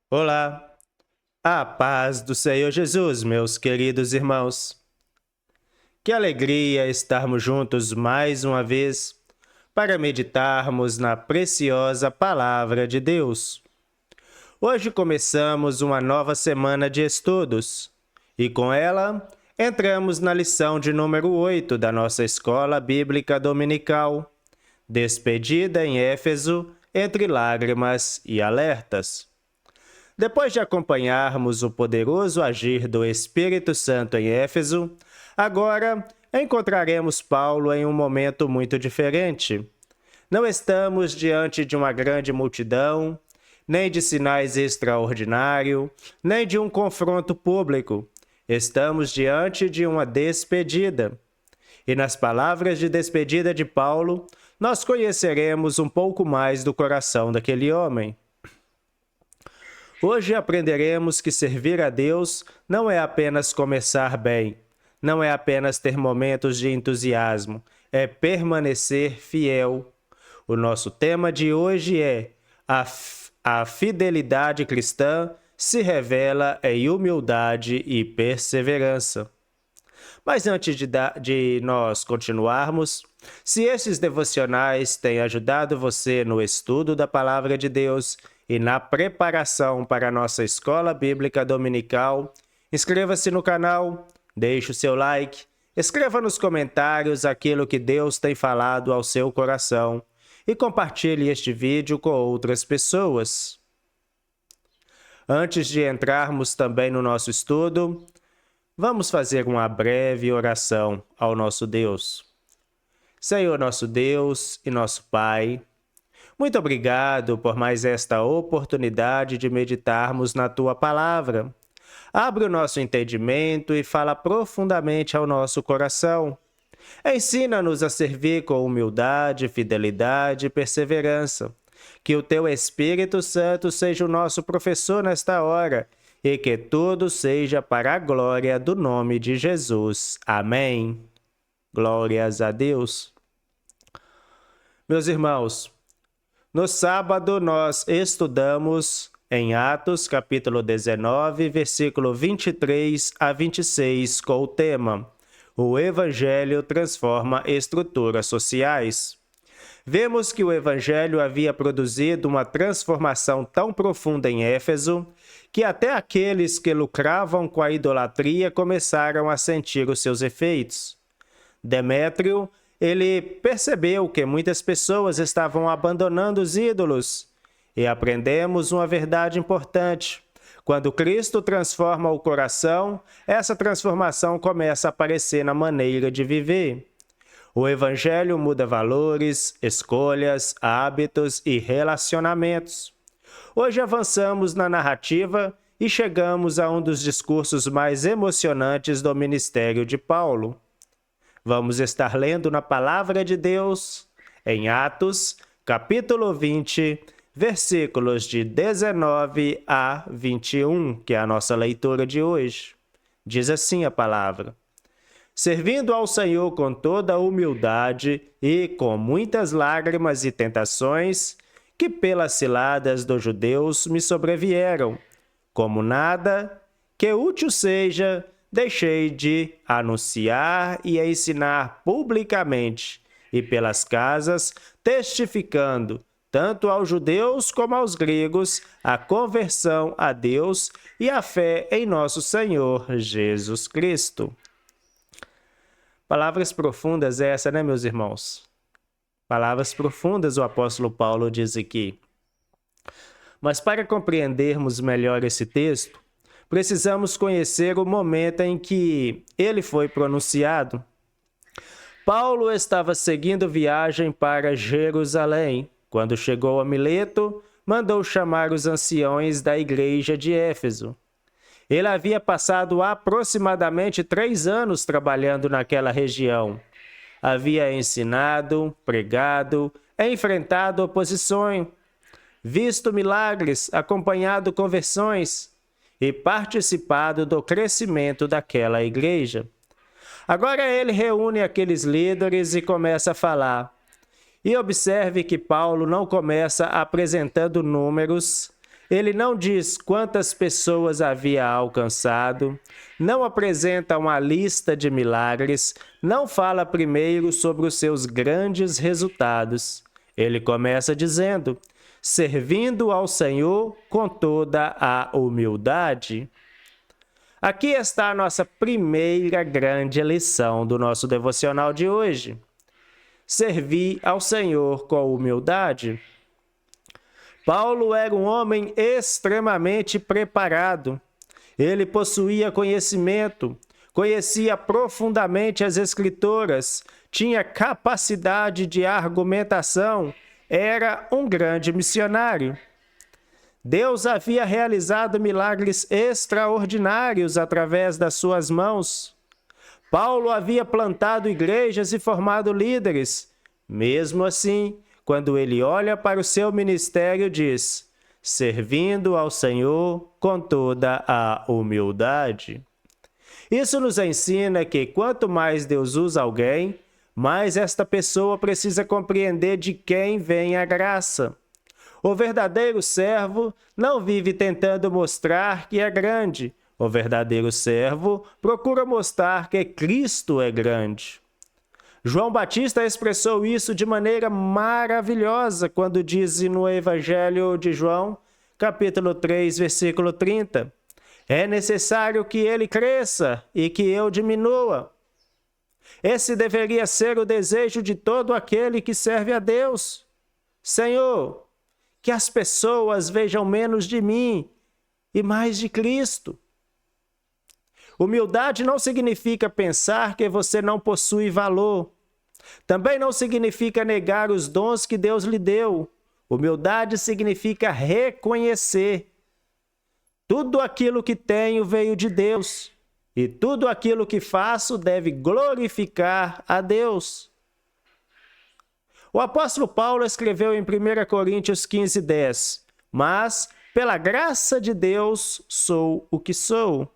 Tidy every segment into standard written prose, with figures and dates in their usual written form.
Olá, a paz do Senhor Jesus, meus queridos irmãos. Que alegria estarmos juntos mais uma vez para meditarmos na preciosa Palavra de Deus. Hoje começamos uma nova semana de estudos e com ela entramos na lição de número 8 da nossa Escola Bíblica Dominical, Despedida em Éfeso entre lágrimas e alertas. Depois de acompanharmos o poderoso agir do Espírito Santo em Éfeso, agora encontraremos Paulo em um momento muito diferente. Não estamos diante de uma grande multidão, nem de sinais extraordinários, nem de um confronto público. Estamos diante de uma despedida. E nas palavras de despedida de Paulo, nós conheceremos um pouco mais do coração daquele homem. Hoje aprenderemos que servir a Deus não é apenas começar bem, não é apenas ter momentos de entusiasmo, é permanecer fiel. O nosso tema de hoje é a fidelidade cristã se revela em humildade e perseverança. Mas antes de nós continuarmos, se esses devocionais têm ajudado você no estudo da Palavra de Deus e na preparação para a nossa Escola Bíblica Dominical, inscreva-se no canal, deixe o seu like, escreva nos comentários aquilo que Deus tem falado ao seu coração e compartilhe este vídeo com outras pessoas. Antes de entrarmos também no nosso estudo, vamos fazer uma breve oração ao nosso Deus. Senhor nosso Deus e nosso Pai, muito obrigado por mais esta oportunidade de meditarmos na Tua Palavra. Abre o nosso entendimento e fala profundamente ao nosso coração. Ensina-nos a servir com humildade, fidelidade e perseverança. Que o Teu Espírito Santo seja o nosso professor nesta hora e que tudo seja para a glória do nome de Jesus. Amém. Glórias a Deus. Meus irmãos, no sábado nós estudamos em Atos, capítulo 19, versículo 23 a 26, com o tema O Evangelho transforma estruturas sociais. Vemos que o Evangelho havia produzido uma transformação tão profunda em Éfeso que até aqueles que lucravam com a idolatria começaram a sentir os seus efeitos. Demétrio, ele percebeu que muitas pessoas estavam abandonando os ídolos e aprendemos uma verdade importante. Quando Cristo transforma o coração, essa transformação começa a aparecer na maneira de viver. O Evangelho muda valores, escolhas, hábitos e relacionamentos. Hoje avançamos na narrativa e chegamos a um dos discursos mais emocionantes do ministério de Paulo. Vamos estar lendo na Palavra de Deus, em Atos, capítulo 20, versículos de 19 a 21, que é a nossa leitura de hoje. Diz assim a palavra: Servindo ao Senhor com toda a humildade e com muitas lágrimas e tentações, que pelas ciladas dos judeus me sobrevieram, como nada que útil seja, deixei de anunciar e ensinar publicamente, e pelas casas, testificando, tanto aos judeus como aos gregos, a conversão a Deus e a fé em nosso Senhor Jesus Cristo. Palavras profundas essa, né, meus irmãos? Palavras profundas o apóstolo Paulo diz aqui. Mas para compreendermos melhor esse texto, precisamos conhecer o momento em que ele foi pronunciado. Paulo estava seguindo viagem para Jerusalém. Quando chegou a Mileto, mandou chamar os anciões da igreja de Éfeso. Ele havia passado aproximadamente 3 anos trabalhando naquela região. Havia ensinado, pregado, enfrentado oposições, visto milagres, acompanhado conversões e participado do crescimento daquela igreja. Agora ele reúne aqueles líderes e começa a falar. E observe que Paulo não começa apresentando números Ele não diz quantas pessoas havia alcançado, não apresenta uma lista de milagres, não fala primeiro sobre os seus grandes resultados. Ele começa dizendo: servindo ao Senhor com toda a humildade. Aqui está a nossa primeira grande lição do nosso devocional de hoje. Servir ao Senhor com humildade. Paulo era um homem extremamente preparado. Ele possuía conhecimento, conhecia profundamente as Escrituras, tinha capacidade de argumentação, era um grande missionário. Deus havia realizado milagres extraordinários através das suas mãos. Paulo havia plantado igrejas e formado líderes. Mesmo assim, quando ele olha para o seu ministério, diz: servindo ao Senhor com toda a humildade. Isso nos ensina que quanto mais Deus usa alguém, mais esta pessoa precisa compreender de quem vem a graça. O verdadeiro servo não vive tentando mostrar que é grande. O verdadeiro servo procura mostrar que Cristo é grande. João Batista expressou isso de maneira maravilhosa quando diz no Evangelho de João, capítulo 3, versículo 30, é necessário que ele cresça e que eu diminua. Esse deveria ser o desejo de todo aquele que serve a Deus. Senhor, que as pessoas vejam menos de mim e mais de Cristo. Humildade não significa pensar que você não possui valor. Também não significa negar os dons que Deus lhe deu. Humildade significa reconhecer: tudo aquilo que tenho veio de Deus, e tudo aquilo que faço deve glorificar a Deus. O apóstolo Paulo escreveu em 1 Coríntios 15:10, mas, pela graça de Deus, sou o que sou.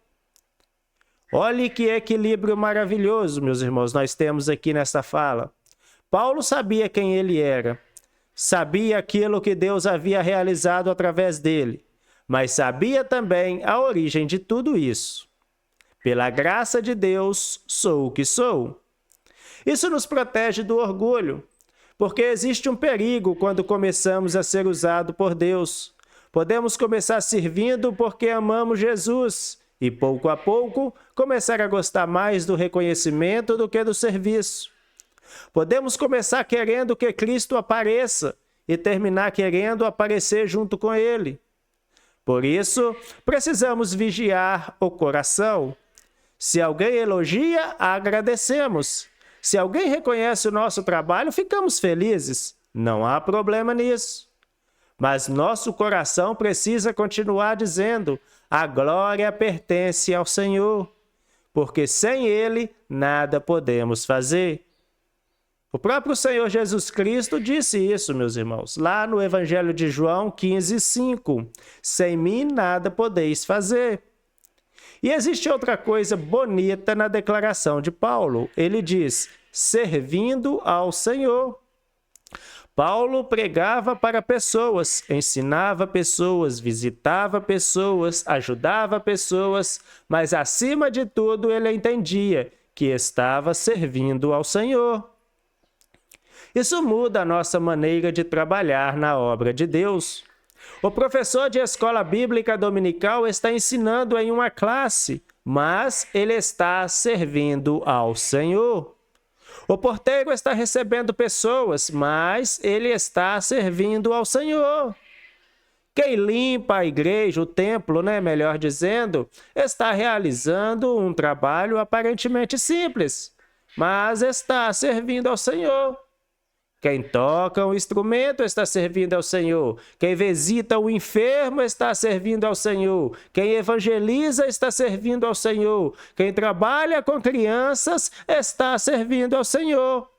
Olhe que equilíbrio maravilhoso, meus irmãos, nós temos aqui nesta fala. Paulo sabia quem ele era, sabia aquilo que Deus havia realizado através dele, mas sabia também a origem de tudo isso. Pela graça de Deus, sou o que sou. Isso nos protege do orgulho, porque existe um perigo quando começamos a ser usados por Deus. Podemos começar servindo porque amamos Jesus e, pouco a pouco, começar a gostar mais do reconhecimento do que do serviço. Podemos começar querendo que Cristo apareça e terminar querendo aparecer junto com Ele. Por isso, precisamos vigiar o coração. Se alguém elogia, agradecemos. Se alguém reconhece o nosso trabalho, ficamos felizes. Não há problema nisso. Mas nosso coração precisa continuar dizendo: a glória pertence ao Senhor, porque sem Ele nada podemos fazer. O próprio Senhor Jesus Cristo disse isso, meus irmãos, lá no Evangelho de João 15:5. Sem mim nada podeis fazer. E existe outra coisa bonita na declaração de Paulo. Ele diz: servindo ao Senhor. Paulo pregava para pessoas, ensinava pessoas, visitava pessoas, ajudava pessoas, mas acima de tudo ele entendia que estava servindo ao Senhor. Isso muda a nossa maneira de trabalhar na obra de Deus. O professor de escola bíblica dominical está ensinando em uma classe, mas ele está servindo ao Senhor. O porteiro está recebendo pessoas, mas ele está servindo ao Senhor. Quem limpa a igreja, o templo, melhor dizendo, está realizando um trabalho aparentemente simples, mas está servindo ao Senhor. Quem toca um instrumento está servindo ao Senhor. Quem visita o enfermo está servindo ao Senhor. Quem evangeliza está servindo ao Senhor. Quem trabalha com crianças está servindo ao Senhor.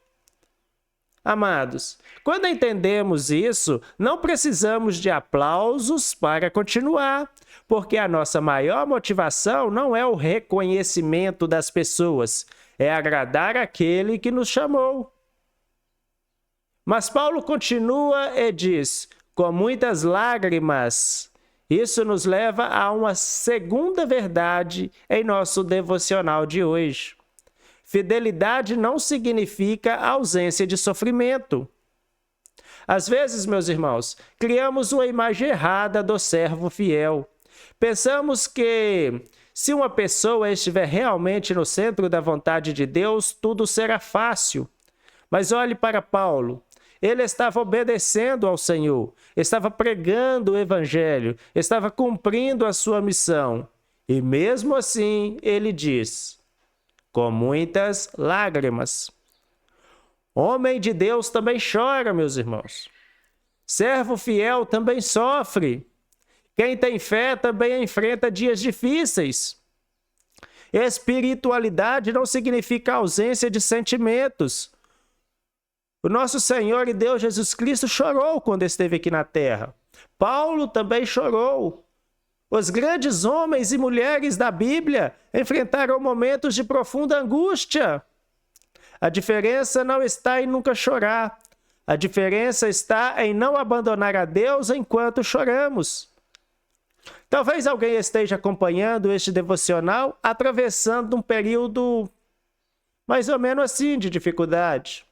Amados, quando entendemos isso, não precisamos de aplausos para continuar, porque a nossa maior motivação não é o reconhecimento das pessoas, é agradar aquele que nos chamou. Mas Paulo continua e diz: com muitas lágrimas Isso nos leva a uma segunda verdade em nosso devocional de hoje. Fidelidade não significa ausência de sofrimento. Às vezes, meus irmãos, criamos uma imagem errada do servo fiel. Pensamos que, se uma pessoa estiver realmente no centro da vontade de Deus, tudo será fácil. Mas olhe para Paulo. Ele estava obedecendo ao Senhor, estava pregando o Evangelho, estava cumprindo a sua missão. E mesmo assim, ele diz, com muitas lágrimas. Homem de Deus também chora, meus irmãos. Servo fiel também sofre. Quem tem fé também enfrenta dias difíceis. Espiritualidade não significa ausência de sentimentos. O nosso Senhor e Deus Jesus Cristo chorou quando esteve aqui na terra. Paulo também chorou. Os grandes homens e mulheres da Bíblia enfrentaram momentos de profunda angústia. A diferença não está em nunca chorar. A diferença está em não abandonar a Deus enquanto choramos. Talvez alguém esteja acompanhando este devocional atravessando um período mais ou menos assim de dificuldade.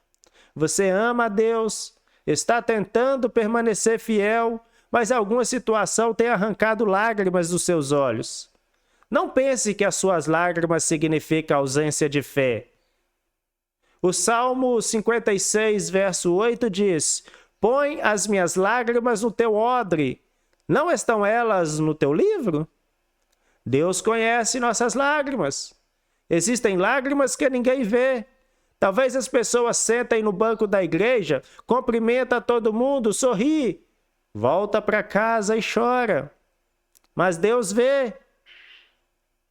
Você ama a Deus, está tentando permanecer fiel, mas alguma situação tem arrancado lágrimas dos seus olhos. Não pense que as suas lágrimas significam ausência de fé. O Salmo 56, verso 8 diz: Põe as minhas lágrimas no teu odre. Não estão elas no teu livro? Deus conhece nossas lágrimas. Existem lágrimas que ninguém vê. Talvez as pessoas sentem no banco da igreja, cumprimenta todo mundo, sorri, volta para casa e chora. Mas Deus vê.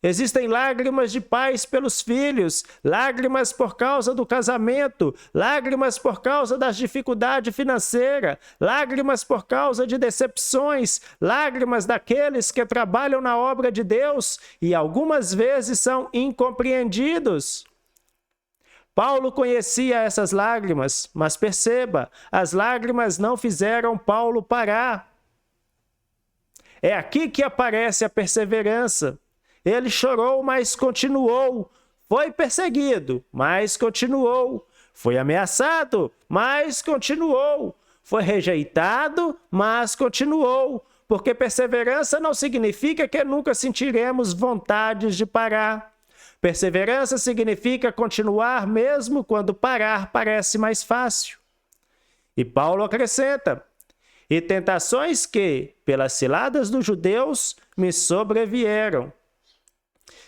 Existem lágrimas de pais pelos filhos, lágrimas por causa do casamento, lágrimas por causa das dificuldades financeiras, lágrimas por causa de decepções, lágrimas daqueles que trabalham na obra de Deus e algumas vezes são incompreendidos. Paulo conhecia essas lágrimas, mas perceba, as lágrimas não fizeram Paulo parar. É aqui que aparece a perseverança. Ele chorou, mas continuou. Foi perseguido, mas continuou. Foi ameaçado, mas continuou. Foi rejeitado, mas continuou. Porque perseverança não significa que nunca sentiremos vontades de parar. Perseverança significa continuar mesmo quando parar parece mais fácil. E Paulo acrescenta: e tentações que, pelas ciladas dos judeus, me sobrevieram.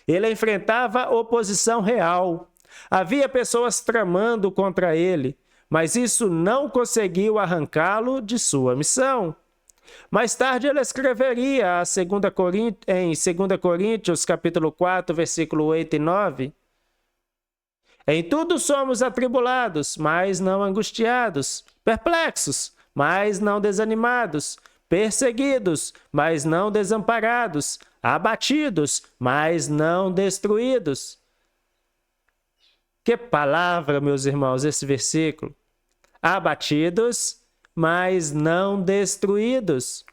Ele enfrentava oposição real. Havia pessoas tramando contra ele, mas isso não conseguiu arrancá-lo de sua missão. Mais tarde ele escreveria em 2 Coríntios, capítulo 4, versículo 8 e 9. Em tudo somos atribulados, mas não angustiados, perplexos, mas não desanimados, perseguidos, mas não desamparados, abatidos, mas não destruídos. Que palavra, meus irmãos, esse versículo. Abatidos, mas não destruídos.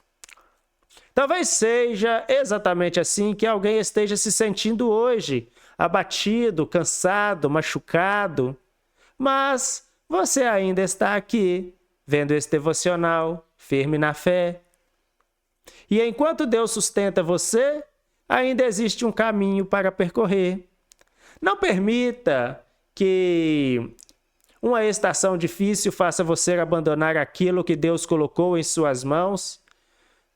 Talvez seja exatamente assim que alguém esteja se sentindo hoje, abatido, cansado, machucado. Mas você ainda está aqui, vendo esse devocional, firme na fé. E enquanto Deus sustenta você, ainda existe um caminho para percorrer. Não permita que uma estação difícil faça você abandonar aquilo que Deus colocou em suas mãos.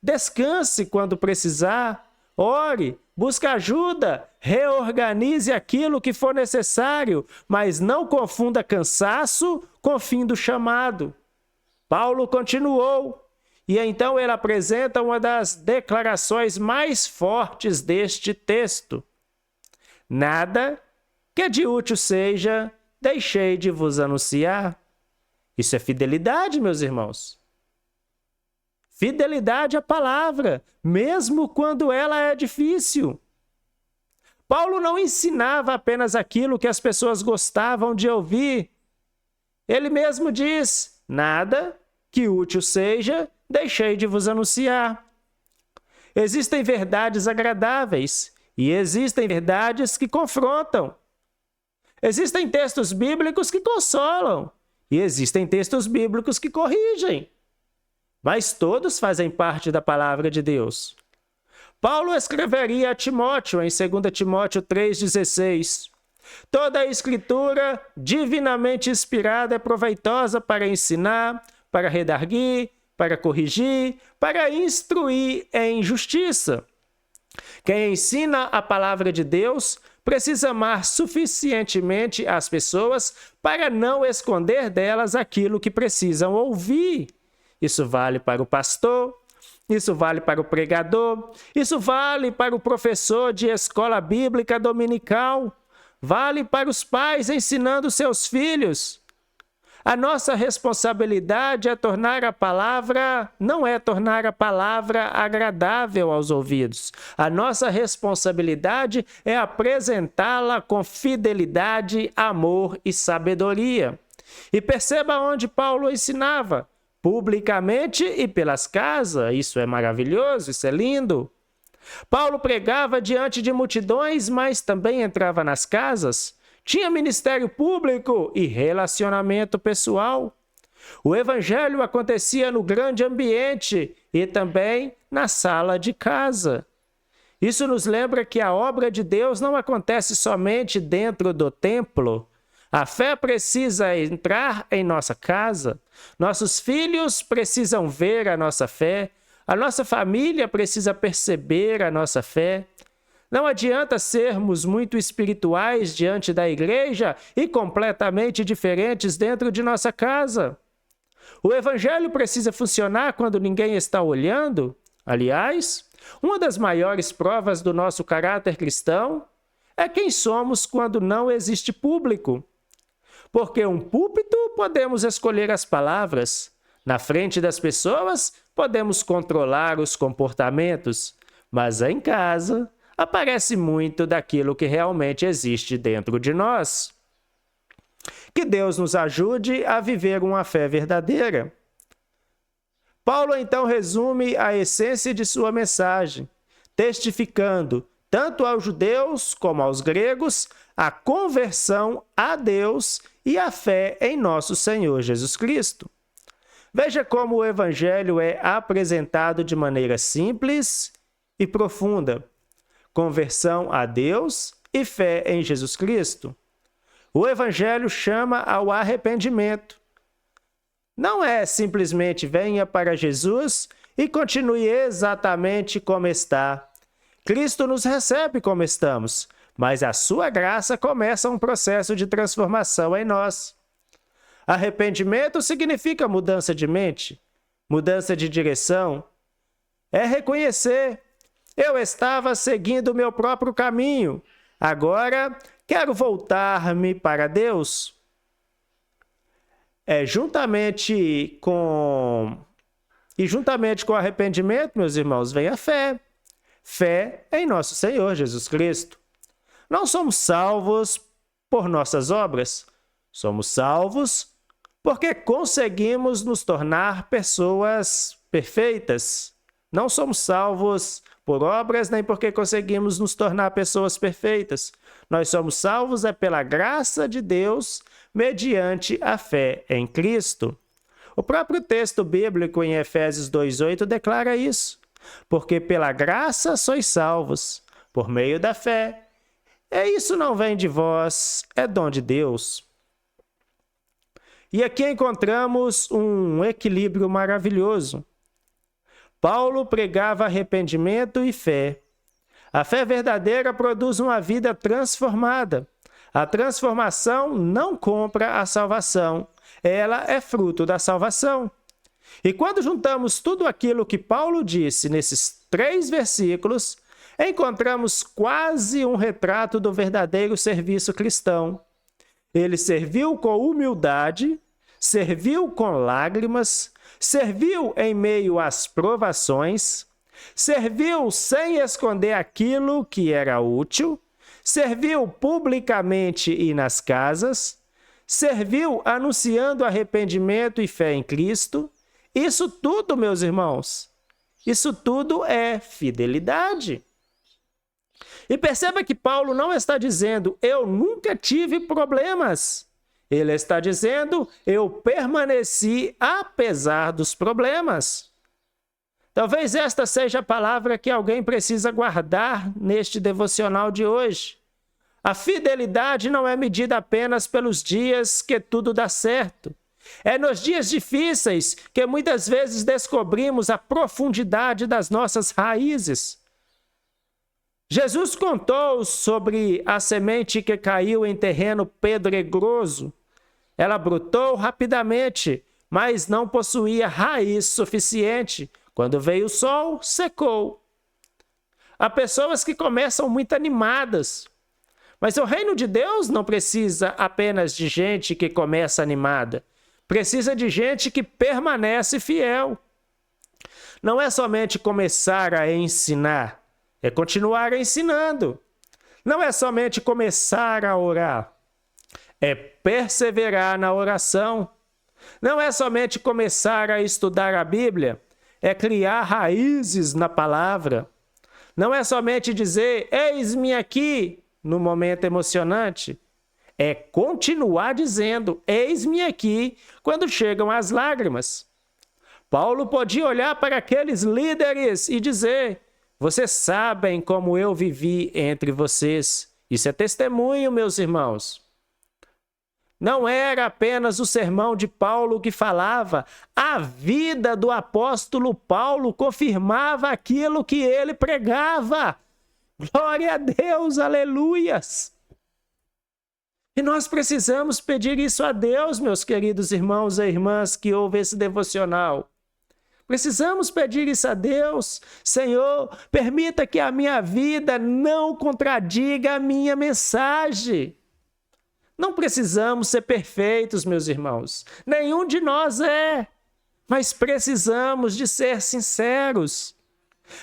Descanse quando precisar, ore, busque ajuda, reorganize aquilo que for necessário, mas não confunda cansaço com fim do chamado. Paulo continuou, e então ele apresenta uma das declarações mais fortes deste texto. Nada que de útil seja, deixei de vos anunciar. Isso é fidelidade, meus irmãos. Fidelidade à palavra, mesmo quando ela é difícil. Paulo não ensinava apenas aquilo que as pessoas gostavam de ouvir. Ele mesmo diz, nada que útil seja, deixei de vos anunciar. Existem verdades agradáveis e existem verdades que confrontam. Existem textos bíblicos que consolam e existem textos bíblicos que corrigem. Mas todos fazem parte da palavra de Deus. Paulo escreveria a Timóteo em 2 Timóteo 3,16: toda a escritura divinamente inspirada é proveitosa para ensinar, para redarguir, para corrigir, para instruir em justiça. Quem ensina a palavra de Deus precisa amar suficientemente as pessoas para não esconder delas aquilo que precisam ouvir. Isso vale para o pastor, isso vale para o pregador, isso vale para o professor de escola bíblica dominical, vale para os pais ensinando seus filhos. A nossa responsabilidade é tornar a palavra, não é tornar a palavra agradável aos ouvidos. A nossa responsabilidade é apresentá-la com fidelidade, amor e sabedoria. E perceba onde Paulo ensinava: publicamente e pelas casas. Isso é maravilhoso, isso é lindo. Paulo pregava diante de multidões, mas também entrava nas casas. Tinha ministério público e relacionamento pessoal. O evangelho acontecia no grande ambiente e também na sala de casa. Isso nos lembra que a obra de Deus não acontece somente dentro do templo. A fé precisa entrar em nossa casa. Nossos filhos precisam ver a nossa fé. A nossa família precisa perceber a nossa fé. Não adianta sermos muito espirituais diante da igreja e completamente diferentes dentro de nossa casa. O evangelho precisa funcionar quando ninguém está olhando. Aliás, uma das maiores provas do nosso caráter cristão é quem somos quando não existe público. Porque um púlpito podemos escolher as palavras. Na frente das pessoas podemos controlar os comportamentos. Mas em casa aparece muito daquilo que realmente existe dentro de nós. Que Deus nos ajude a viver uma fé verdadeira. Paulo então resume a essência de sua mensagem, testificando tanto aos judeus como aos gregos a conversão a Deus e a fé em nosso Senhor Jesus Cristo. Veja como o evangelho é apresentado de maneira simples e profunda. Conversão a Deus e fé em Jesus Cristo. O evangelho chama ao arrependimento. Não é simplesmente venha para Jesus e continue exatamente como está. Cristo nos recebe como estamos, mas a sua graça começa um processo de transformação em nós. Arrependimento significa mudança de mente, mudança de direção. É reconhecer: eu estava seguindo o meu próprio caminho, agora quero voltar-me para Deus. Juntamente com o arrependimento, meus irmãos, vem a fé. Fé em nosso Senhor Jesus Cristo. Não somos salvos por nossas obras. Somos salvos porque conseguimos nos tornar pessoas perfeitas. Não somos salvos por obras, nem porque conseguimos nos tornar pessoas perfeitas. Nós somos salvos pela graça de Deus, mediante a fé em Cristo. O próprio texto bíblico em Efésios 2:8 declara isso. Porque pela graça sois salvos, por meio da fé. E isso não vem de vós, é dom de Deus. E aqui encontramos um equilíbrio maravilhoso. Paulo pregava arrependimento e fé. A fé verdadeira produz uma vida transformada. A transformação não compra a salvação, ela é fruto da salvação. E quando juntamos tudo aquilo que Paulo disse nesses 3 versículos, encontramos quase um retrato do verdadeiro serviço cristão. Ele serviu com humildade, serviu com lágrimas, serviu em meio às provações, serviu sem esconder aquilo que era útil, serviu publicamente e nas casas, serviu anunciando arrependimento e fé em Cristo. Isso tudo, meus irmãos, Isso tudo é fidelidade. E perceba que Paulo não está dizendo, eu nunca tive problemas. Ele está dizendo, eu permaneci apesar dos problemas. Talvez esta seja a palavra que alguém precisa guardar neste devocional de hoje. A fidelidade não é medida apenas pelos dias que tudo dá certo. É nos dias difíceis que muitas vezes descobrimos a profundidade das nossas raízes. Jesus contou sobre a semente que caiu em terreno pedregoso. Ela brotou rapidamente, mas não possuía raiz suficiente. Quando veio o sol, secou. Há pessoas que começam muito animadas, mas o reino de Deus não precisa apenas de gente que começa animada. Precisa de gente que permanece fiel. Não é somente começar a ensinar, é continuar ensinando. Não é somente começar a orar, é perseverar na oração. Não é somente começar a estudar a Bíblia, é criar raízes na palavra. Não é somente dizer, eis-me aqui, no momento emocionante. É continuar dizendo, eis-me aqui, quando chegam as lágrimas. Paulo podia olhar para aqueles líderes e dizer, vocês sabem como eu vivi entre vocês. Isso é testemunho, meus irmãos. Não era apenas o sermão de Paulo que falava, a vida do apóstolo Paulo confirmava aquilo que ele pregava. Glória a Deus, aleluias! E nós precisamos pedir isso a Deus, meus queridos irmãos e irmãs que ouvem esse devocional. Precisamos pedir isso a Deus. Senhor, permita que a minha vida não contradiga a minha mensagem. Não precisamos ser perfeitos, meus irmãos. Nenhum de nós é. Mas precisamos de ser sinceros.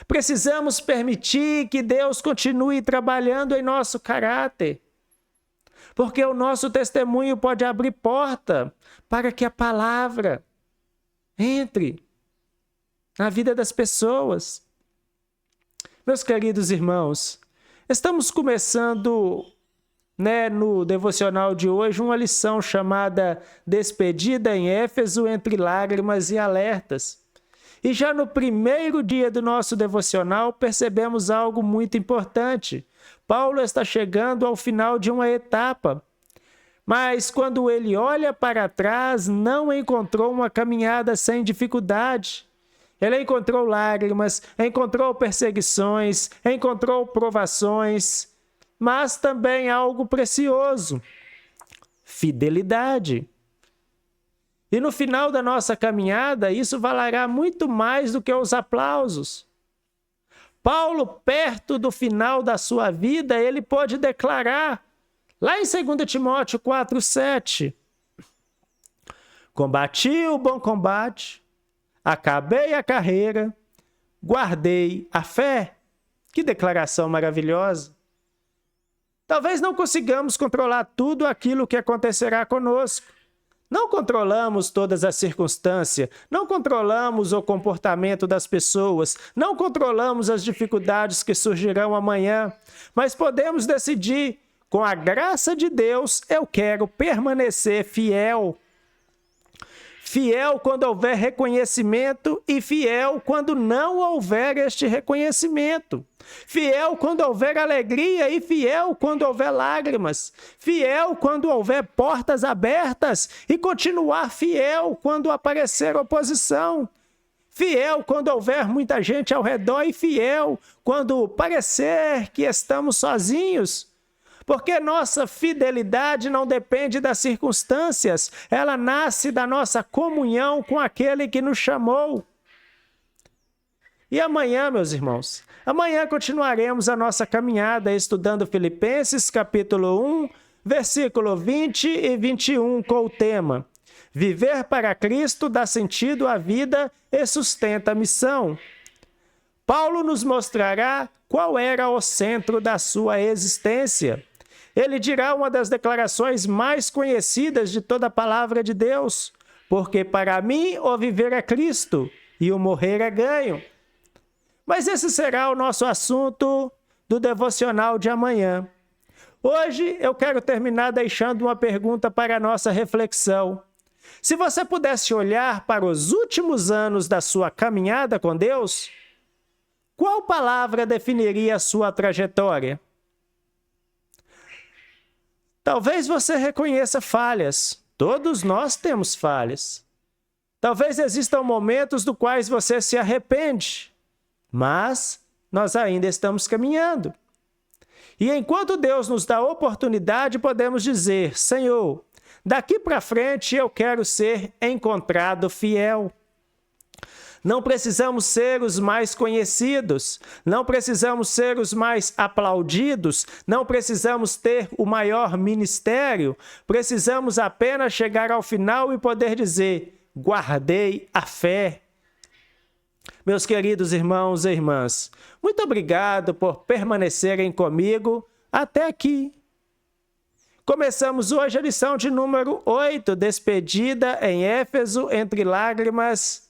Precisamos permitir que Deus continue trabalhando em nosso caráter. Porque o nosso testemunho pode abrir porta para que a palavra entre na vida das pessoas. Meus queridos irmãos, estamos começando, no devocional de hoje, uma lição chamada Despedida em Éfeso entre lágrimas e alertas. E já no primeiro dia do nosso devocional, percebemos algo muito importante. Paulo está chegando ao final de uma etapa, mas quando ele olha para trás, não encontrou uma caminhada sem dificuldade. Ele encontrou lágrimas, encontrou perseguições, encontrou provações, mas também algo precioso: fidelidade. E no final da nossa caminhada, isso valerá muito mais do que os aplausos. Paulo, perto do final da sua vida, ele pôde declarar, lá em 2 Timóteo 4:7, combati o bom combate, acabei a carreira, guardei a fé. Que declaração maravilhosa! Talvez não consigamos controlar tudo aquilo que acontecerá conosco. Não controlamos todas as circunstâncias, não controlamos o comportamento das pessoas, não controlamos as dificuldades que surgirão amanhã, mas podemos decidir, com a graça de Deus, eu quero permanecer fiel. Fiel quando houver reconhecimento e fiel quando não houver este reconhecimento. Fiel quando houver alegria e fiel quando houver lágrimas. Fiel quando houver portas abertas e continuar fiel quando aparecer oposição. Fiel quando houver muita gente ao redor e fiel quando parecer que estamos sozinhos. Porque nossa fidelidade não depende das circunstâncias, ela nasce da nossa comunhão com aquele que nos chamou. E amanhã, meus irmãos, amanhã continuaremos a nossa caminhada estudando Filipenses capítulo 1, versículo 20 e 21, com o tema: Viver para Cristo dá sentido à vida e sustenta a missão. Paulo nos mostrará qual era o centro da sua existência. Ele dirá uma das declarações mais conhecidas de toda a palavra de Deus: porque para mim o viver é Cristo e o morrer é ganho. Mas esse será o nosso assunto do devocional de amanhã. Hoje eu quero terminar deixando uma pergunta para a nossa reflexão. Se você pudesse olhar para os últimos anos da sua caminhada com Deus, qual palavra definiria a sua trajetória? Talvez você reconheça falhas. Todos nós temos falhas. Talvez existam momentos dos quais você se arrepende, mas nós ainda estamos caminhando. E enquanto Deus nos dá a oportunidade, podemos dizer: Senhor, daqui para frente eu quero ser encontrado fiel. Não precisamos ser os mais conhecidos, não precisamos ser os mais aplaudidos, não precisamos ter o maior ministério, precisamos apenas chegar ao final e poder dizer: guardei a fé. Meus queridos irmãos e irmãs, muito obrigado por permanecerem comigo até aqui. Começamos hoje a lição de número 8, despedida em Éfeso entre lágrimas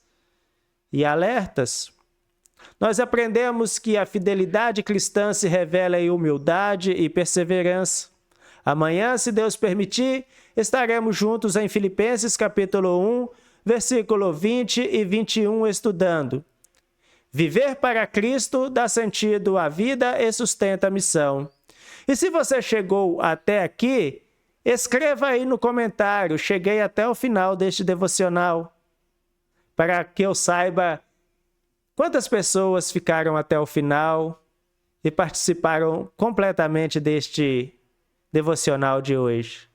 e alertas. Nós aprendemos que a fidelidade cristã se revela em humildade e perseverança. Amanhã, se Deus permitir, estaremos juntos em Filipenses capítulo 1, versículo 20 e 21, estudando. Viver para Cristo dá sentido à vida e sustenta a missão. E se você chegou até aqui, escreva aí no comentário: cheguei até o final deste devocional, para que eu saiba quantas pessoas ficaram até o final e participaram completamente deste devocional de hoje.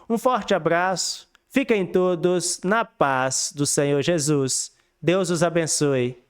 Um forte abraço, fiquem todos na paz do Senhor Jesus. Deus os abençoe.